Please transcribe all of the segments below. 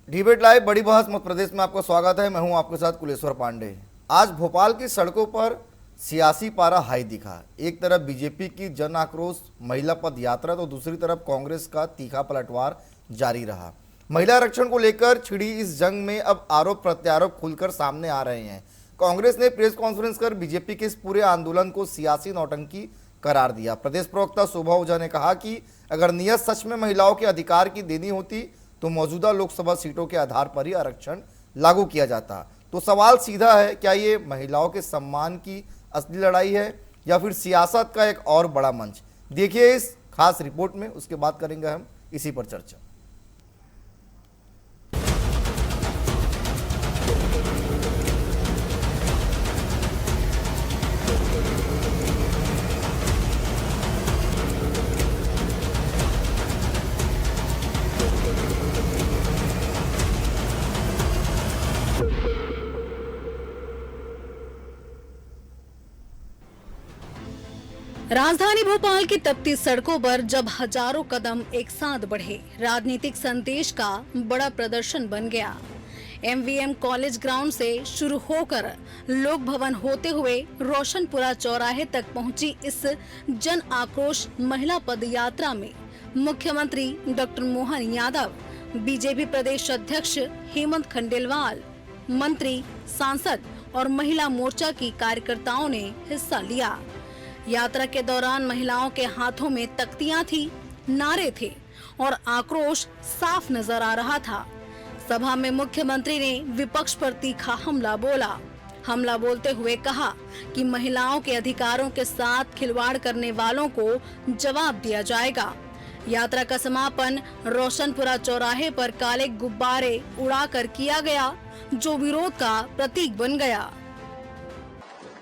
Debate live बड़ी बहस मध्य प्रदेश में आपका स्वागत है। मैं हूं आपके साथ कुलेश्वर पांडे। आज भोपाल की सड़कों पर सियासी पारा हाई दिखा। एक तरफ बीजेपी की जन आक्रोश महिला पद यात्रा तो दूसरी तरफ कांग्रेस का तीखा पलटवार जारी रहा। महिला आरक्षण को लेकर छिड़ी इस जंग में अब आरोप प्रत्यारोप खुलकर सामने आ रहे हैं। कांग्रेस ने प्रेस कॉन्फ्रेंस कर बीजेपी के इस पूरे आंदोलन को सियासी नौटंकी करार दिया। प्रदेश प्रवक्ता शोभा ओझा ने कहा कि अगर नियत सच में महिलाओं के अधिकार की देनी होती तो मौजूदा लोकसभा सीटों के आधार पर ही आरक्षण लागू किया जाता। तो सवाल सीधा है, क्या ये महिलाओं के सम्मान की असली लड़ाई है या फिर सियासत का एक और बड़ा मंच? देखिए इस खास रिपोर्ट में, उसके बाद करेंगे हम इसी पर चर्चा। राजधानी भोपाल की तपती सड़कों पर जब हजारों कदम एक साथ बढ़े, राजनीतिक संदेश का बड़ा प्रदर्शन बन गया। एमवीएम कॉलेज ग्राउंड से शुरू होकर लोक भवन होते हुए रोशनपुरा चौराहे तक पहुंची इस जन आक्रोश महिला पद यात्रा में मुख्यमंत्री डॉक्टर मोहन यादव, बीजेपी प्रदेश अध्यक्ष हेमंत खंडेलवाल, मंत्री, सांसद और महिला मोर्चा की कार्यकर्ताओं ने हिस्सा लिया। यात्रा के दौरान महिलाओं के हाथों में तख्तियां थी, नारे थे और आक्रोश साफ नजर आ रहा था। सभा में मुख्यमंत्री ने विपक्ष पर तीखा हमला बोलते हुए कहा कि महिलाओं के अधिकारों के साथ खिलवाड़ करने वालों को जवाब दिया जाएगा। यात्रा का समापन रोशनपुरा चौराहे पर काले गुब्बारे उड़ाकर किया गया, जो विरोध का प्रतीक बन गया।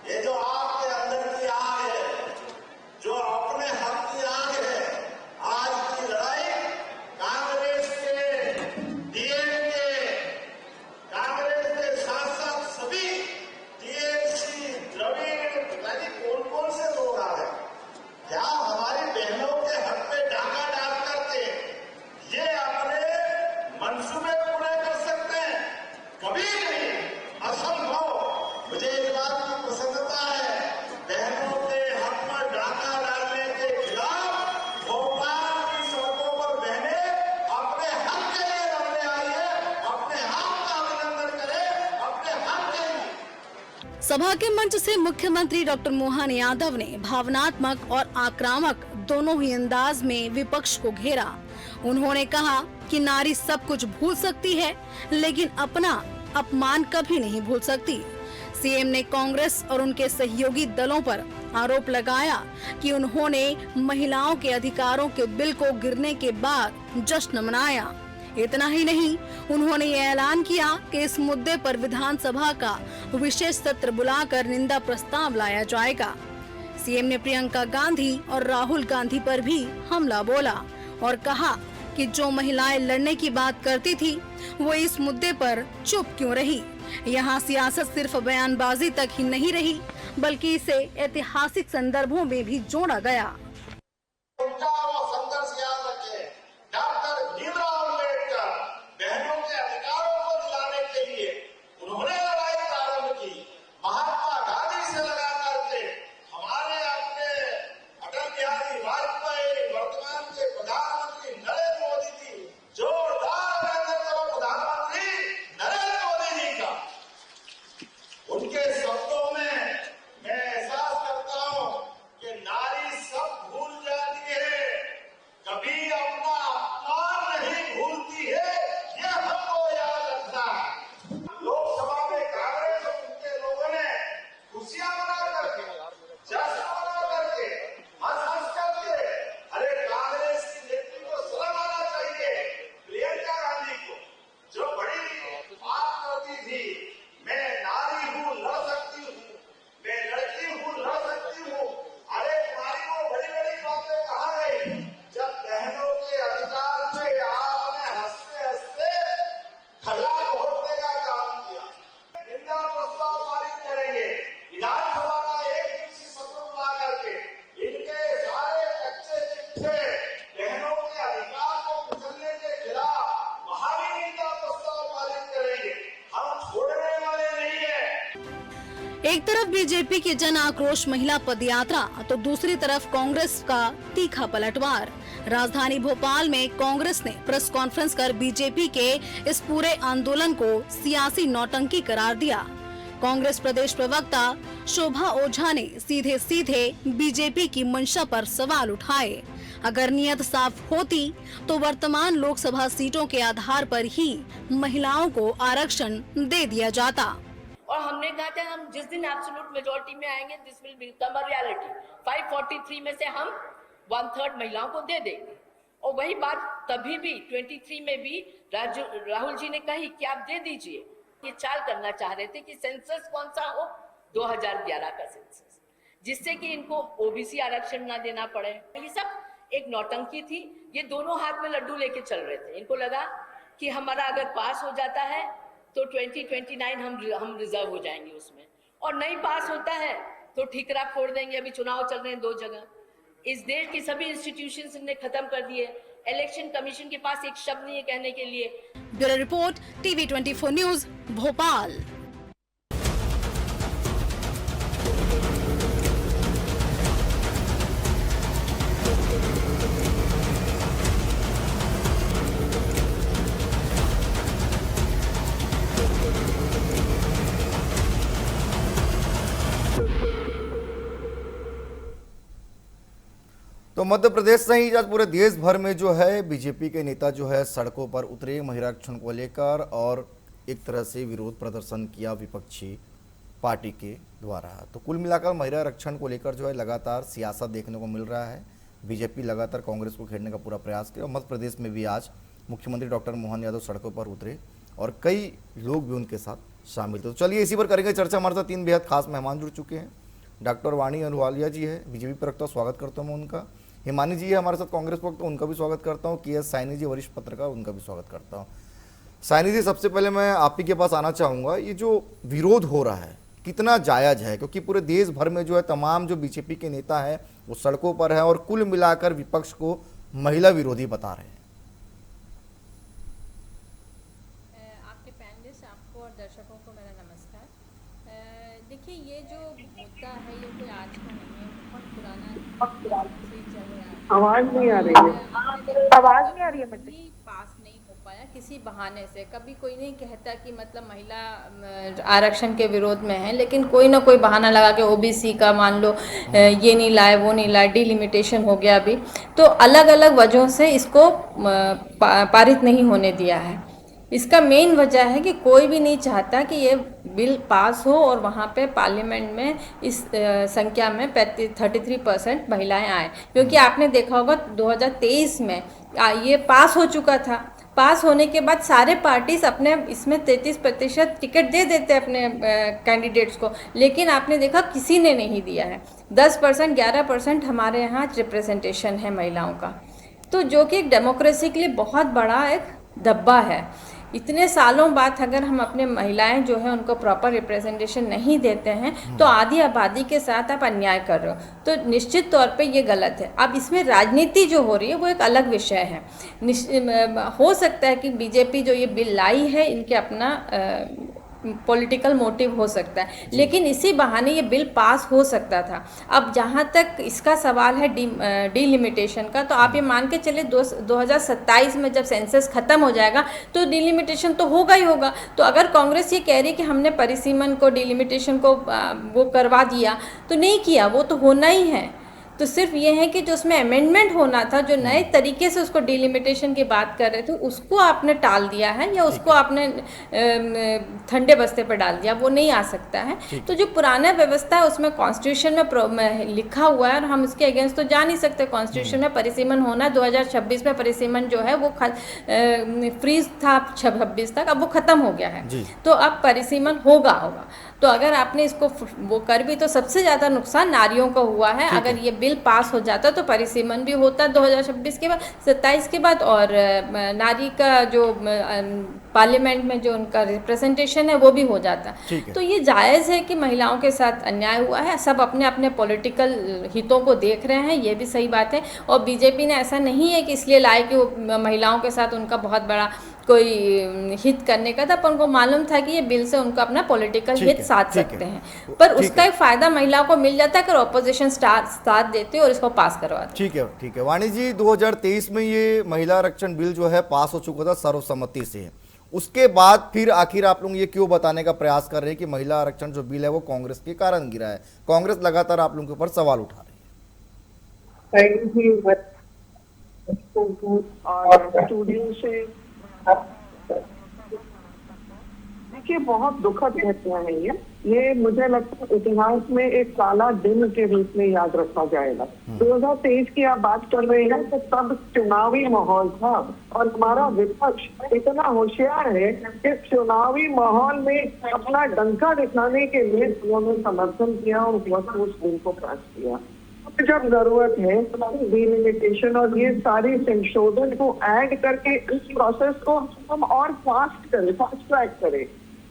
ये जो आपके अंदर की आग है, जो अपने हक की आग है, आज की लड़ाई कांग्रेस के, डीएमके, कांग्रेस के साथ साथ सभी टीएमसी, द्रविड़, यानी कौन कौन से लोग आ रहे हैं, क्या हमारी बहनों के हक पे डाका डाल करके ये अपने मंसूबे पूरे कर सकते हैं? कभी नहीं, असंभव। मुझे इस बात की प्रसन्नता है, बहनों के हक पर डाका डालने के खिलाफ भोपाल की सड़कों पर बहनें अपने हक के लिए लड़ने आई है। अपने हक का अभिनंदन करें, अपने हक के लिए। सभा के मंच से मुख्यमंत्री डॉक्टर मोहन यादव ने भावनात्मक और आक्रामक दोनों ही अंदाज में विपक्ष को घेरा। उन्होंने कहा कि नारी सब कुछ भूल सकती है, लेकिन अपना अपमान कभी नहीं भूल सकती। सीएम ने कांग्रेस और उनके सहयोगी दलों पर आरोप लगाया कि उन्होंने महिलाओं के अधिकारों के बिल को गिरने के बाद जश्न मनाया। इतना ही नहीं, उन्होंने ये ऐलान किया कि इस मुद्दे पर विधानसभा का विशेष सत्र बुलाकर निंदा प्रस्ताव लाया जाएगा। सीएम ने प्रियंका गांधी और राहुल गांधी पर भी हमला बोला और कहा कि जो महिलाएं लड़ने की बात करती थी, वो इस मुद्दे पर चुप क्यों रही। यहाँ सियासत सिर्फ बयानबाजी तक ही नहीं रही, बल्कि इसे ऐतिहासिक संदर्भों में भी जोड़ा गया। उनका वो संघर्ष याद रखें। डॉक्टर भीमराव अम्बेडकर बहनों के अधिकारों को दिलाने के लिए उन्होंने लड़ाई प्रारंभ की। महात्मा गांधी से लगा करके हमारे अपने अटल बिहारी वाजपेयी, वर्तमान के प्रधानमंत्री नरेंद्र मोदी जी, जोरदार अभिनंदन करो प्रधानमंत्री नरेंद्र मोदी जी का। उनके शब्दों में मैं एहसास करता हूं कि नारी सब भूल जाती है, कभी अपना अपमान नहीं भूलती है। यह हमको याद रखना है। लोकसभा में कांग्रेस और उनके लोगों ने खुशियां मना करके, जश्न मना करके, हंस हंस करके, अरे कांग्रेस की नेत्री को शर्म आना चाहिए। प्रियंका गांधी को जो बड़ी बात करती थी, मैं नारी हूँ, लड़ सकती हूँ, मैं लड़की हूँ, लड़ सकती हूँ। अरे तुम्हारी वो बड़ी बड़ी बातें कहाँ गई जब बहनों के अधिकार पे आपने हंसते एक तरफ बीजेपी की जन आक्रोश महिला पदयात्रा तो दूसरी तरफ कांग्रेस का तीखा पलटवार। राजधानी भोपाल में कांग्रेस ने प्रेस कॉन्फ्रेंस कर बीजेपी के इस पूरे आंदोलन को सियासी नौटंकी करार दिया। कांग्रेस प्रदेश प्रवक्ता शोभा ओझा ने सीधे सीधे बीजेपी की मंशा पर सवाल उठाए। अगर नियत साफ होती तो वर्तमान लोकसभा सीटों के आधार पर ही महिलाओं को आरक्षण दे दिया जाता। और हमने कहा था हम जिस दिन एब्सोल्यूट मेजॉरिटी में आएंगे this will become a reality. 543 में से हम 1/3 महिलाओं को दे देंगे। और वही बात तभी भी 23 में भी राहुल जी ने कही कि आप दे दीजिए। ये चाल करना चाह रहे थे कि सेंसस कौन सा हो, 2011 का सेंसस, जिससे कि इनको ओबीसी आरक्षण ना देना पड़े। ये सब एक नौटंकी थी। ये दोनों हाथ में लड्डू लेके चल रहे थे। इनको लगा कि हमारा अगर पास हो जाता है तो 2029 हम रिजर्व हो जाएंगे उसमें, और नहीं पास होता है तो ठीकरा फोड़ देंगे। अभी चुनाव चल रहे हैं 2 जगह। इस देश के सभी इंस्टीट्यूशंस ने खत्म कर दिए। इलेक्शन कमीशन के पास एक शब्द नहीं है कहने के लिए। Bureau report, TV 24 news, Bhopal. तो मध्य प्रदेश सहित आज पूरे देश भर में जो है बीजेपी के नेता जो है सड़कों पर उतरे महिला आरक्षण को लेकर और एक तरह से विरोध प्रदर्शन किया विपक्षी पार्टी के द्वारा। तो कुल मिलाकर महिला आरक्षण को लेकर जो है लगातार सियासत देखने को मिल रहा है। बीजेपी लगातार कांग्रेस को घेरने का पूरा प्रयास किया और मध्य प्रदेश में भी आज मुख्यमंत्री डॉक्टर मोहन यादव सड़कों पर उतरे और कई लोग भी उनके साथ शामिल थे। तो चलिए इसी पर करेंगे चर्चा। हमारे साथ 3 बेहद खास मेहमान जुड़ चुके हैं। डॉक्टर वाणी अहलुवालिया जी है, बीजेपी प्रवक्ता, स्वागत करता हूँ मैं उनका। हिमानी जी है हमारे साथ, कांग्रेस प्रवक्ता, उनका भी स्वागत करता हूँ। के एस साइनी जी, वरिष्ठ पत्रकार, उनका भी स्वागत करता हूँ। साइनी जी, सबसे पहले मैं आप ही के पास आना चाहूँगा, ये जो विरोध हो रहा है कितना जायज़ है? क्योंकि पूरे देश भर में जो है तमाम जो बीजेपी के नेता हैं वो सड़कों पर हैं और कुल मिलाकर विपक्ष को महिला विरोधी बता रहे हैं। आपके पैनलिस्ट, आपको और दर्शकों को मेरा नमस्कार। देखिए, ये जो मुद्दा है ये कोई आज का नहीं है, बहुत पुराना से चल रहा है। आवाज नहीं आ रही है, आवाज नहीं आ रही है। भी पास नहीं हो पाया किसी बहाने से। कभी कोई नहीं कहता कि मतलब महिला आरक्षण के विरोध में है, लेकिन कोई ना कोई बहाना लगा के ओबीसी का मान लो ये नहीं लाए, वो नहीं लाए, डिलिमिटेशन हो गया अभी, तो अलग अलग वजहों से इसको पारित नहीं होने दिया है। इसका मेन वजह है कि कोई भी नहीं चाहता कि ये बिल पास हो और वहाँ पे पार्लियामेंट में इस संख्या में 33% महिलाएं आए। क्योंकि आपने देखा होगा 2023 में ये पास हो चुका था। पास होने के बाद सारे पार्टीज अपने इसमें 33% टिकट दे देते अपने कैंडिडेट्स को, लेकिन आपने देखा किसी ने नहीं दिया है। 10% 11% हमारे यहाँ रिप्रेजेंटेशन है महिलाओं का, तो जो कि एक डेमोक्रेसी के लिए बहुत बड़ा एक धब्बा है। इतने सालों बाद अगर हम अपने महिलाएं जो है उनको प्रॉपर रिप्रेजेंटेशन नहीं देते हैं तो आधी आबादी के साथ आप अन्याय कर रहे हो, तो निश्चित तौर पे ये गलत है। अब इसमें राजनीति जो हो रही है वो एक अलग विषय है। हो सकता है कि बीजेपी जो ये बिल लाई है इनके अपना पॉलिटिकल मोटिव हो सकता है, लेकिन इसी बहाने ये बिल पास हो सकता था। अब जहाँ तक इसका सवाल है डिलिमिटेशन का, तो आप ये मान के चले 2027 में जब सेंसस खत्म हो जाएगा तो डिलिमिटेशन तो होगा ही होगा। तो अगर कांग्रेस ये कह रही कि हमने परिसीमन को, डिलिमिटेशन को वो करवा दिया, तो नहीं किया, वो तो होना ही है। तो सिर्फ ये है कि जो उसमें अमेंडमेंट होना था, जो नए तरीके से उसको डिलिमिटेशन की बात कर रहे थे, उसको आपने टाल दिया है या उसको आपने ठंडे बस्ते पर डाल दिया, वो नहीं आ सकता है। तो जो पुराना व्यवस्था है उसमें कॉन्स्टिट्यूशन में लिखा हुआ है और हम उसके अगेंस्ट तो जा नहीं सकते। कॉन्स्टिट्यूशन में परिसीमन होना, 2026 में परिसीमन जो है वो फ्रीज था 26 तक, अब वो खत्म हो गया है, तो अब परिसीमन होगा। तो अगर आपने इसको वो कर भी, तो सबसे ज़्यादा नुकसान नारियों का हुआ है। अगर ये बिल पास हो जाता तो परिसीमन भी होता 2026 के बाद, 27 के बाद, और नारी का जो पार्लियामेंट में जो उनका रिप्रेजेंटेशन है वो भी हो जाता। तो ये जायज़ है कि महिलाओं के साथ अन्याय हुआ है। सब अपने अपने पॉलिटिकल हितों को देख रहे हैं, ये भी सही बात है। और बीजेपी ने ऐसा नहीं है कि इसलिए लाए कि वो महिलाओं के साथ उनका बहुत बड़ा कोई हित करने का था, पर उनको मालूम था कि ये बिल से उनको अपना पॉलिटिकल ठीक हित है, साध ठीक है, सकते हैं, पर ठीक उसका है। एक फायदा महिलाओं को मिल जाता है अगर ऑपोजिशन साथ देते और इसको पास करवाते। ठीक है, ठीक है। वाणी जी, 2023 में ये महिला आरक्षण बिल जो है पास हो चुका था सर्वसम्मति से। उसके बाद फिर आखिर आप लोग ये क्यों बताने का प्रयास कर रहे हैं कि महिला आरक्षण जो बिल है वो कांग्रेस के कारण गिरा है? कांग्रेस लगातार आप लोगों के ऊपर सवाल उठा रही है। Thank you. और स्टूडियो से देखिए, बहुत दुखद घटना है ये मुझे लगता है इतिहास में एक काला दिन के रूप में याद रखा जाएगा। 2023 की आप बात कर रहे हैं तो तब चुनावी माहौल था और हमारा विपक्ष इतना होशियार है कि चुनावी माहौल में अपना डंका दिखाने के लिए उन्होंने समर्थन किया और उस बिल को पास किया। जब जरूरत है डिलिमिटेशन और ये सारी संशोधन को ऐड करके इस प्रोसेस को हम और फास्ट ट्रैक करें,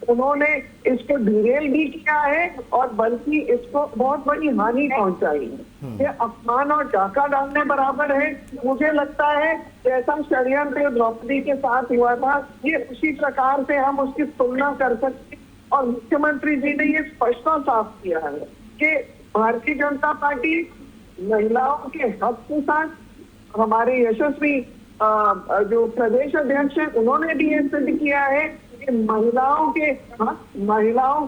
उन्होंने इसको डिरेल भी किया है और बल्कि इसको बहुत बड़ी हानि पहुंचाई है। ये अपमान और डाका डालने बराबर है। मुझे लगता है जैसा षड्यंत्र द्रौपदी के साथ हुआ था, ये उसी प्रकार से हम उसकी तुलना कर सकते हैं। और मुख्यमंत्री जी ने ये स्पष्टता साफ किया है कि भारतीय जनता पार्टी महिलाओं के हक के साथ, हमारे यशस्वी जो प्रदेश अध्यक्ष है उन्होंने भी ये सिद्ध किया है कि महिलाओं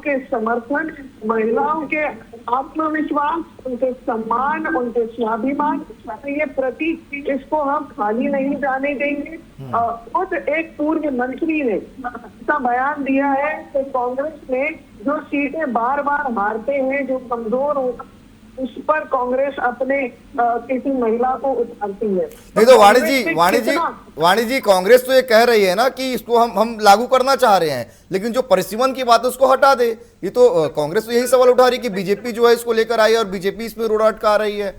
के समर्थन, महिलाओं के आत्मविश्वास, उनके सम्मान, उनके स्वाभिमान, ये प्रतीक, इसको हम खाली नहीं जाने देंगे। खुद एक पूर्व मंत्री ने ऐसा बयान दिया है कि कांग्रेस में जो सीटें बार बार हारते हैं, जो कमजोर होता, उस पर कांग्रेस अपने किसी महिला को उतारती है। नहीं तो वाणी जी कांग्रेस तो ये कह रही है ना कि इसको हम लागू करना चाह रहे हैं, लेकिन जो परिसीमन की बात है उसको हटा दे। ये तो कांग्रेस तो यही सवाल उठा रही है कि बीजेपी जो है इसको लेकर आई है और बीजेपी इसमें रोड़ा अटका रही है।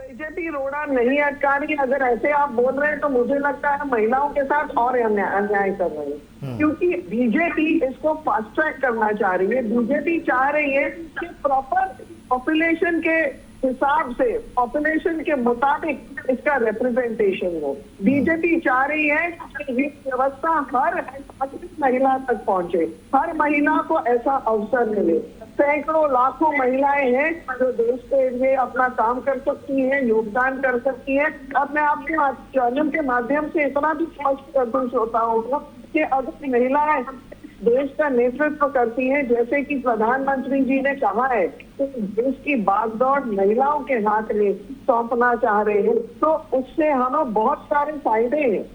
बीजेपी रोड़ा नहीं अटका रही। अगर ऐसे आप बोल रहे हैं तो मुझे लगता है महिलाओं के साथ और अन्याय कर रहे हैं, क्योंकि बीजेपी इसको फास्ट ट्रैक करना चाह रही है। बीजेपी चाह रही है कि प्रॉपर पॉपुलेशन के हिसाब से, पॉपुलेशन के मुताबिक इसका रिप्रेजेंटेशन हो। बीजेपी चाह रही है कि ये व्यवस्था हर महिला तक पहुंचे, हर महिला को ऐसा अवसर मिले। सैकड़ों लाखों महिलाएं हैं जो देश के लिए अपना काम कर सकती हैं, योगदान कर सकती हैं। अब मैं आपके चैनल के माध्यम से इतना भी स्पष्ट कर दूं श्रोताओं को कि अगर महिलाएं देश का नेतृत्व करती हैं, जैसे कि प्रधानमंत्री जी ने कहा है कि देश की बागडोर महिलाओं के हाथ में सौंपना चाह रहे हैं, तो उससे हमें बहुत सारे फायदे हैं।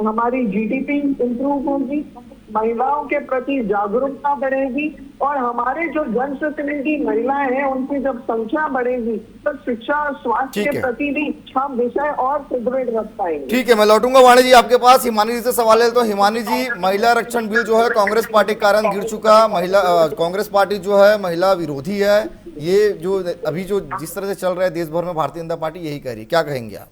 हमारी जीडीपी इंप्रूव होगी, महिलाओं के प्रति जागरूकता बढ़ेगी और हमारे जो जनप्रतिनिधि महिलाएं हैं उनकी जब संख्या बढ़ेगी तो शिक्षा और स्वास्थ्य के प्रति भी हम विषय और सुदृढ़ रख पाएंगे। ठीक है, मैं लौटूंगा वाणी जी आपके पास। हिमानी जी से सवाल है तो हिमानी जी, महिला आरक्षण बिल जो है कांग्रेस पार्टी के कारण गिर चुका। कांग्रेस पार्टी जो है महिला विरोधी है, ये जो अभी जो जिस तरह से चल रहा है देश भर में भारतीय जनता पार्टी यही कह रही है, क्या कहेंगे आप?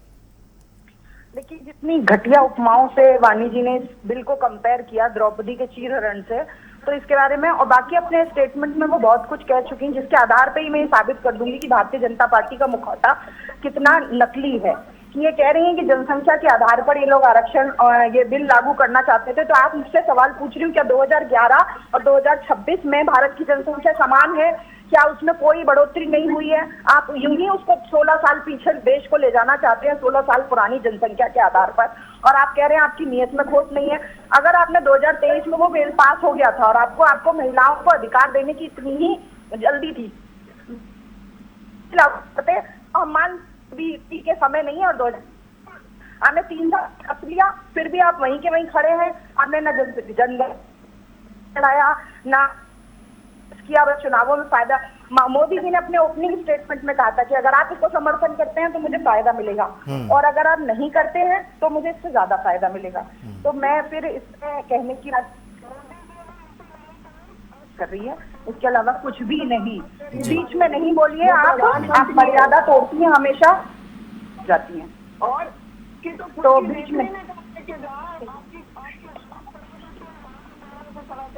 देखिए, जितनी घटिया उपमाओं से वाणी जी ने इस बिल को कंपेयर किया द्रौपदी के चीरहरण से, तो इसके बारे में और बाकी अपने स्टेटमेंट में वो बहुत कुछ कह चुकी हैं, जिसके आधार पे ही मैं ये साबित कर दूंगी कि भारतीय जनता पार्टी का मुखौटा कितना नकली है। कि ये कह रही हैं कि जनसंख्या के आधार पर ये लोग आरक्षण ये बिल लागू करना चाहते थे। तो आप मुझसे सवाल पूछ रही हूँ, क्या 2011 और 2026 में भारत की जनसंख्या समान है? क्या उसमें कोई बढ़ोतरी नहीं हुई है? आप यूं ही उसको 16 साल पीछे देश को ले जाना चाहते हैं, 16 साल पुरानी जनसंख्या के आधार पर, और आप कह रहे हैं आपकी नीयत में खोट नहीं है। अगर आपने 2023 में वो बिल पास हो गया था और आपको महिलाओं को अधिकार देने की इतनी ही जल्दी थी, मान भी के समय नहीं है, और आपने 3 साल हक लिया, फिर भी आप वहीं के वहीं खड़े हैं। आपने न जन लड़ाया ना किया, बस चुनावों में फायदा। मोदी जी ने अपने ओपनिंग स्टेटमेंट में कहा था कि अगर आप इसको समर्थन करते हैं तो मुझे फायदा मिलेगा, और अगर आप नहीं करते हैं तो मुझे इससे ज्यादा फायदा मिलेगा। तो मैं फिर इसमें कहने की बात कर रही है, इसके अलावा कुछ भी नहीं। बीच में नहीं बोलिए आप मर्यादा तोड़ती हैं, हमेशा जाती हैं। और तो बीच में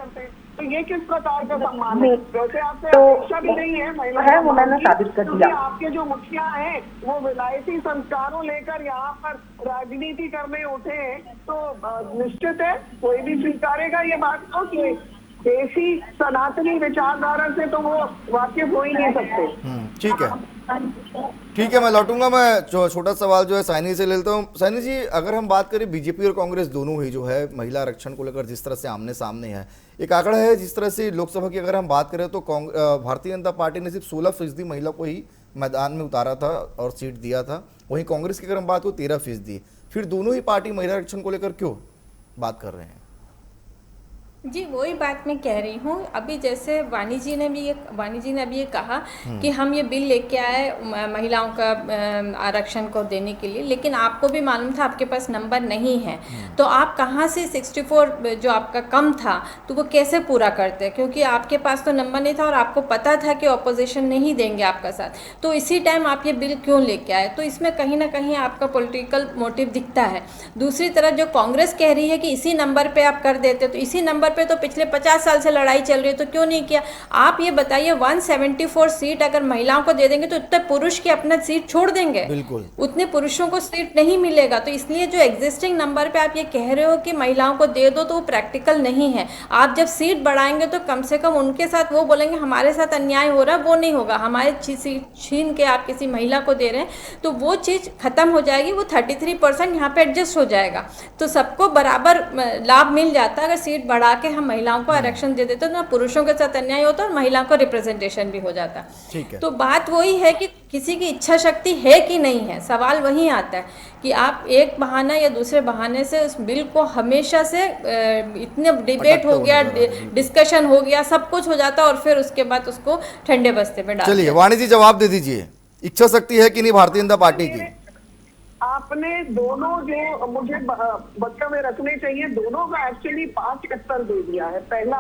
से, तो ये किस प्रकार का सम्मान है? नहीं, वैसे आपसे तो अपेक्षा भी नहीं है महिला है, वो मैंने की, साबित कर क्योंकि दिया। आपके जो मुखिया हैं वो विलायती संस्कारों लेकर यहाँ पर राजनीति करने उठे हैं, तो निश्चित है कोई भी स्वीकारेगा ये बात को कि देसी सनातनी विचारधारा से तो वो वाकिफ हो ही नहीं सकते। ठीक है, ठीक है, मैं लौटूंगा। मैं छोटा सवाल जो है साइनी से ले लेता हूँ। साइनी जी, अगर हम बात करें बीजेपी और कांग्रेस दोनों ही जो है महिला आरक्षण को लेकर जिस तरह से आमने सामने है, एक आंकड़ा है जिस तरह से लोकसभा की अगर हम बात करें तो भारतीय जनता पार्टी ने सिर्फ 16% महिला को ही मैदान में उतारा था और सीट दिया था, वहीं कांग्रेस की अगर हम बात करें 13%। फिर दोनों ही पार्टी महिला आरक्षण को लेकर क्यों बात कर रहे हैं? जी, वही बात मैं कह रही हूँ। अभी जैसे वाणी जी ने अभी ये कहा कि हम ये बिल लेके आए महिलाओं का आरक्षण को देने के लिए, लेकिन आपको भी मालूम था आपके पास नंबर नहीं है, तो आप कहाँ से 64 जो आपका कम था तो वो कैसे पूरा करते? क्योंकि आपके पास तो नंबर नहीं था और आपको पता था कि ऑपोजिशन नहीं देंगे आपका साथ, तो इसी टाइम आप ये बिल क्यों लेके आए? तो इसमें कहीं ना कहीं आपका पॉलिटिकल मोटिव दिखता है। दूसरी तरफ जो कांग्रेस कह रही है कि इसी नंबर पर आप कर देते, तो इसी नंबर पे तो पिछले 50 साल से लड़ाई चल रही है, तो क्यों नहीं किया? आप ये बताइए 174 सीट अगर महिलाओं को दे देंगे तो उतने पुरुष की अपना सीट छोड़ देंगे, बिल्कुल उतने पुरुषों को सीट नहीं मिलेगा। तो इसलिए जो एग्जिस्टिंग नंबर पे आप ये कह रहे हो कि महिलाओं को दे दो, तो वो प्रैक्टिकल नहीं है। आप जब सीट बढ़ाएंगे तो कम से कम उनके साथ वो बोलेंगे हमारे साथ अन्याय हो रहा है, वो नहीं होगा। हमारे सीट छीन के आप किसी महिला को दे रहे हैं तो वो चीज़ खत्म हो जाएगी, वो 33% यहाँ पे एडजस्ट हो जाएगा, तो सबको बराबर लाभ मिल जाता है। अगर सीट बढ़ा के हम महिलाओं को आरक्षण दे देते तो ना पुरुषों के साथ अन्याय होता और महिलाओं को रिप्रेजेंटेशन भी हो जाता। ठीक है, तो बात वही है कि किसी की इच्छा शक्ति है कि नहीं है, सवाल वही आता है कि आप एक बहाना या दूसरे बहाने से उस बिल को हमेशा से इतने डिबेट हो गया, डिस्कशन हो गया, सब कुछ हो जाता और फिर उसके बाद उसको ठंडे बस्ते में डाल। चलिए वाणी जी जवाब दे दीजिए, इच्छा शक्ति है कि नहीं भारतीय जनता पार्टी की? आपने दोनों जो मुझे बच्चा में रखने चाहिए, दोनों का एक्चुअली 5 उत्तर दे दिया है। पहला,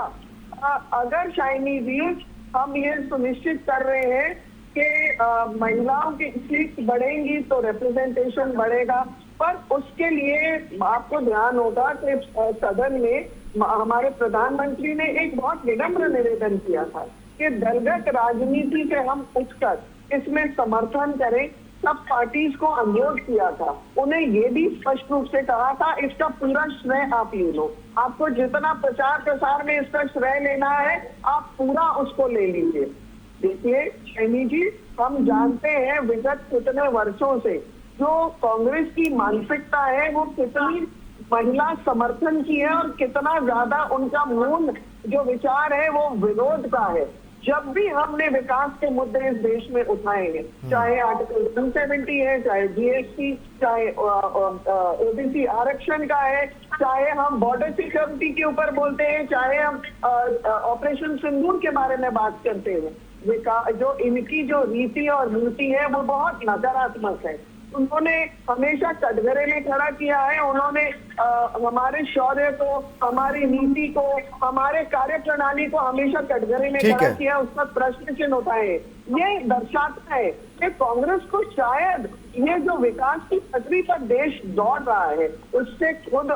अगर शाइनी जी हम ये सुनिश्चित कर रहे हैं कि महिलाओं की सीट बढ़ेंगी तो रिप्रेजेंटेशन बढ़ेगा, पर उसके लिए आपको ध्यान होगा कि सदन में हमारे प्रधानमंत्री ने एक बहुत विनम्र निवेदन किया था कि दलगत राजनीति से हम उठकर इसमें समर्थन करें। सब पार्टीज को अनुरोध किया था, उन्हें ये भी स्पष्ट रूप से कहा था इसका पूरा श्रेय आप ले लो, आपको जितना प्रचार प्रसार में इसका श्रेय लेना है आप पूरा उसको ले लीजिए। देखिए शैनी जी, हम जानते हैं विगत कितने वर्षों से जो कांग्रेस की मानसिकता है वो कितनी महिला समर्थन की है और कितना ज्यादा उनका मूल जो विचार है वो विरोध का है। जब भी हमने विकास के मुद्दे इस देश में उठाए हैं, चाहे आर्टिकल 270 है, चाहे जीएसटी, चाहे ओबीसी आरक्षण का है, चाहे हम बॉर्डर सिक्योरिटी के ऊपर बोलते हैं, चाहे हम ऑपरेशन सिंदूर के बारे में बात करते हैं, जो इनकी जो रीति और नीति है वो बहुत नकारात्मक है। उन्होंने हमेशा कटघरे में खड़ा किया है, उन्होंने हमारे शौर्य को, हमारी नीति को, हमारे कार्य प्रणाली को हमेशा कटघरे में खड़ा किया, उस पर प्रश्न चिन्ह उठाए। ये दर्शाता है कि कांग्रेस को शायद ये जो विकास की पटरी पर देश दौड़ रहा है उससे खुद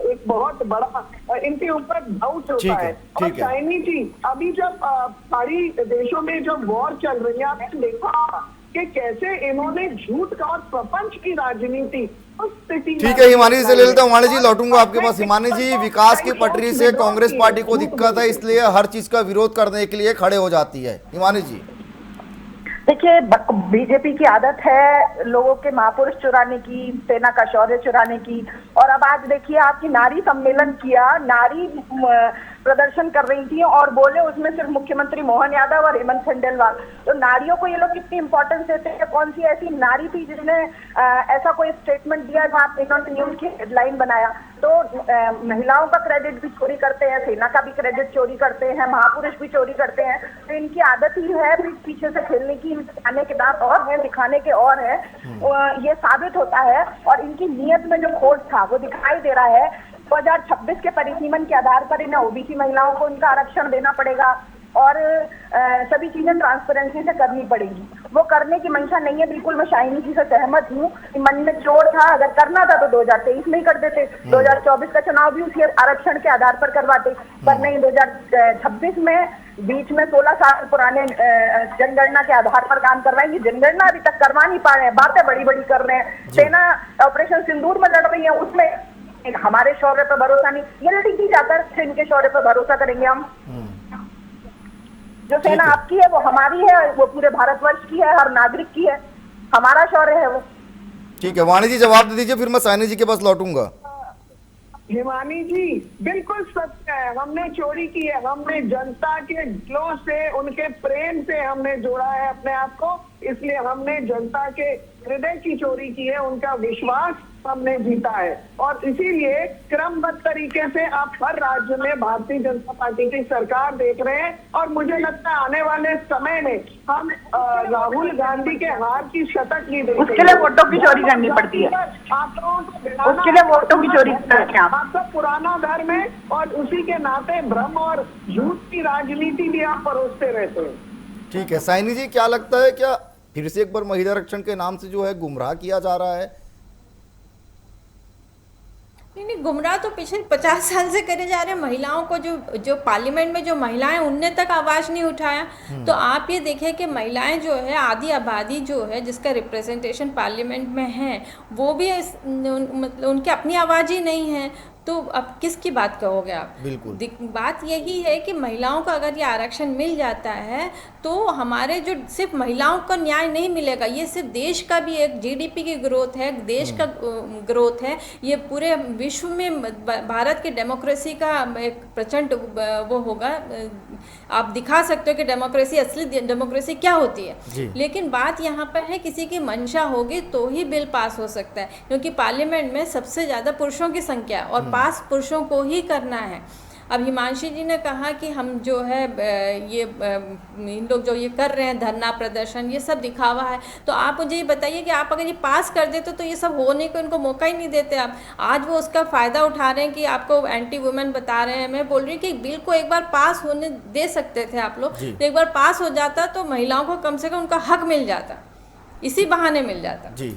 एक बहुत बड़ा इनके ऊपर डाउट होता है। और चाइनी जी, अभी जब पहाड़ी देशों में जो वॉर चल रही है, आपने देखा कि कैसे इन्होंने झूठ का और प्रपंच की राजनीति उस स्थिति। ठीक है, हिमानी जी से ले लेता हूँ। हिमानी जी लौटूंगा आपके पास। हिमानी जी, विकास की पटरी से कांग्रेस पार्टी को दिक्कत है, इसलिए हर चीज का विरोध करने के लिए खड़े हो जाती है। हिमानी जी, देखिए, बीजेपी की आदत है लोगों के महापुरुष चुराने की, सेना का शौर्य चुराने की। और अब आज देखिए, आपकी नारी सम्मेलन किया, नारी प्रदर्शन कर रही थी और बोले उसमें सिर्फ मुख्यमंत्री मोहन यादव और हेमंत खंडेलवाल। तो नारियों को ये लोग कितनी इंपॉर्टेंस देते हैं? कौन सी ऐसी नारी थी जिसने ऐसा कोई स्टेटमेंट दिया जहाँ इन्होंने न्यूज की हेडलाइन बनाया? तो महिलाओं का क्रेडिट भी चोरी करते हैं, सेना का भी क्रेडिट चोरी करते हैं, महापुरुष भी चोरी करते हैं। तो इनकी आदत ही है पीछे से खेलने की, आने के दांत और है, दिखाने के और है। ये साबित होता है और इनकी नीयत में जो खोट था वो दिखाई दे रहा है। 2026 के परिसीमन के आधार पर इन्हें ओबीसी महिलाओं को इनका आरक्षण देना पड़ेगा और सभी चीजें ट्रांसपेरेंसी से करनी पड़ेगी। वो करने की मंशा नहीं है। बिल्कुल मैं शाइनी जी से सहमत हूँ कि मन में चोर था, अगर करना था तो 2023 में ही कर देते, 2024 का चुनाव भी उसी आरक्षण के आधार पर करवाते, पर नहीं 2026 में बीच में 16 साल पुराने जनगणना के आधार पर काम करवाएंगे। जनगणना अभी तक करवा नहीं पा रहे हैं, बातें बड़ी बड़ी कर रहे हैं। सेना ऑपरेशन सिंदूर में लड़ रही है, उसमें हमारे शौर्य पर भरोसा नहीं, एलटीटी जाकर इनके शौर्य पर भरोसा करेंगे हम। जो सेना आपकी है वो हमारी है, वो पूरे भारतवर्ष की है, हर नागरिक की है, हमारा शौर्य है वो। ठीक है, वाणी जी जवाब दे दीजिए, फिर मैं साइनी जी के पास लौटूंगा। हिमानी जी बिल्कुल सत्य है, हमने चोरी की है, हमने जनता के दिलों से, उनके प्रेम से हमने जोड़ा है अपने आप को, इसलिए हमने जनता के हृदय की चोरी की है, उनका विश्वास हमने जीता है। और इसीलिए क्रमबद्ध तरीके से आप हर राज्य में भारतीय जनता पार्टी की सरकार देख रहे हैं, और मुझे लगता है आने वाले समय में हम राहुल गांधी के हार की शतक नहीं देखेंगे। उसके लिए वोटों की चोरी करनी पड़ती है, उसके लिए वोटों की चोरी करते हैं आप सब पुराना धर्म है, और उसी के नाते भ्रम और झूठ की राजनीति भी आप परोसते रहते हैं। ठीक है, साइनी जी क्या लगता है, क्या फिर से एक बार महिला आरक्षण के नाम से जो है गुमराह किया जा रहा है? नहीं, गुमराह तो पिछले 50 साल से करे जा रहे हैं। महिलाओं को जो पार्लियामेंट में जो महिलाएं, उनने तक आवाज़ नहीं उठाया। तो आप ये देखिए कि महिलाएं जो है, आधी आबादी जो है जिसका रिप्रेजेंटेशन पार्लियामेंट में है, वो भी मतलब उनकी अपनी आवाज़ ही नहीं है। तो अब किसकी बात कहोगे आप? बिल्कुल। बात यही है कि महिलाओं को अगर ये आरक्षण मिल जाता है तो हमारे जो सिर्फ महिलाओं को न्याय नहीं मिलेगा, ये सिर्फ देश का भी एक जीडीपी की ग्रोथ है, देश का ग्रोथ है, ये पूरे विश्व में भारत की डेमोक्रेसी का एक प्रचंड वो होगा। आप दिखा सकते हो कि डेमोक्रेसी, असली डेमोक्रेसी क्या होती है। लेकिन बात यहाँ पर है, किसी की मंशा होगी तो ही बिल पास हो सकता है, क्योंकि पार्लियामेंट में सबसे ज़्यादा पुरुषों की संख्या, और पास पुरुषों को ही करना है। अब हिमांशी जी ने कहा कि हम जो है ये इन लोग जो ये कर रहे हैं धरना प्रदर्शन, ये सब दिखावा है। तो आप मुझे ये बताइए कि आप अगर ये पास कर देते तो ये सब होने को इनको मौका ही नहीं देते आप। आज वो उसका फ़ायदा उठा रहे हैं कि आपको एंटी वुमेन बता रहे हैं। मैं बोल रही हूँ कि बिल को एक बार पास होने दे सकते थे आप लोग, तो एक बार पास हो जाता तो महिलाओं को कम से कम उनका हक मिल जाता, इसी बहाने मिल जाता। जी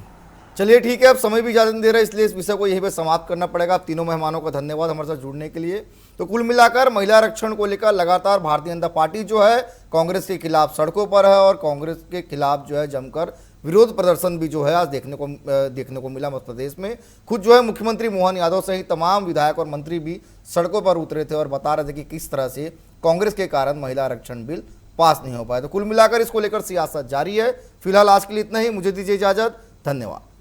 चलिए ठीक है, अब समय भी ज़्यादा नहीं दे रहा है, इसलिए इस विषय को यहीं पे समाप्त करना पड़ेगा। आप तीनों मेहमानों का धन्यवाद हमारे साथ जुड़ने के लिए। तो कुल मिलाकर महिला आरक्षण को लेकर लगातार भारतीय जनता पार्टी जो है कांग्रेस के खिलाफ सड़कों पर है, और कांग्रेस के खिलाफ जो है जमकर विरोध प्रदर्शन भी जो है आज देखने को मिला मध्य प्रदेश में। खुद जो है मुख्यमंत्री मोहन यादव सहित तमाम विधायक और मंत्री भी सड़कों पर उतरे थे और बता रहे थे कि किस तरह से कांग्रेस के कारण महिला आरक्षण बिल पास नहीं हो पाया। तो कुल मिलाकर इसको लेकर सियासत जारी है। फिलहाल आज के लिए इतना ही, मुझे दीजिए इजाजत, धन्यवाद।